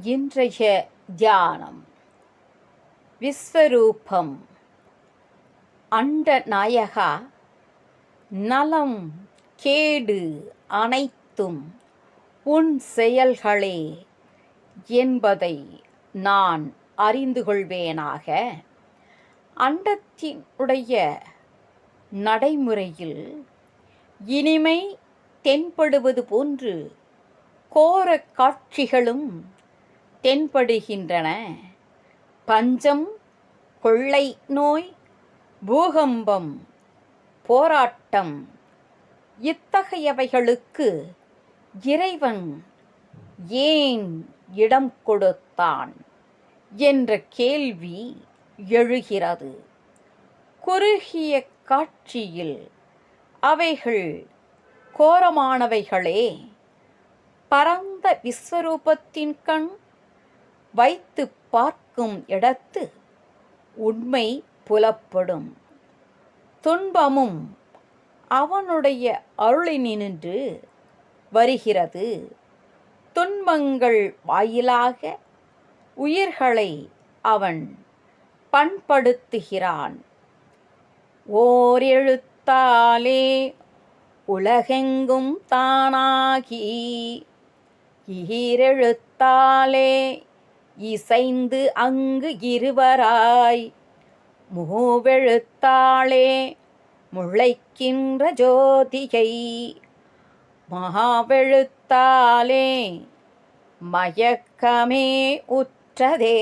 இன்றைய தியானம் விஸ்வரூபம். அண்ட நாயகா, நலம் கேடு அனைத்தும் உன் செயல்களே என்பதை நான் அறிந்து கொள்வேனாக. அண்டத்தினுடைய நடைமுறையில் இனிமை தென்படுவது போன்று கோர காட்சிகளும் தென்படுகின்றன. பஞ்சம், கொள்ளை நோய், பூகம்பம், போராட்டம் இத்தகையவைகளுக்கு இறைவன் ஏன் இடம் கொடுத்தான் என்ற கேள்வி எழுகிறது. குறுகிய காட்சியில் அவைகள் கோரமானவைகளே. பரந்த விஸ்வரூபத்தின் கண் வைத்து பார்க்கும் இடத்து உண்மை புலப்படும். துன்பமும் அவனுடைய அருளினின்று வருகிறது. துன்பங்கள் வாயிலாக உயிர்களை அவன் பண்படுத்துகிறான். ஓர் எழுத்தாலே உலகெங்கும் தானாகி, ஈரெழுத்தாலே இசைந்து அங்கு இருவராய், மூவெழுத்தாலே முளைக்கின்ற ஜோதியை, மகாவெழுத்தாலே மயக்கமே உற்றதே.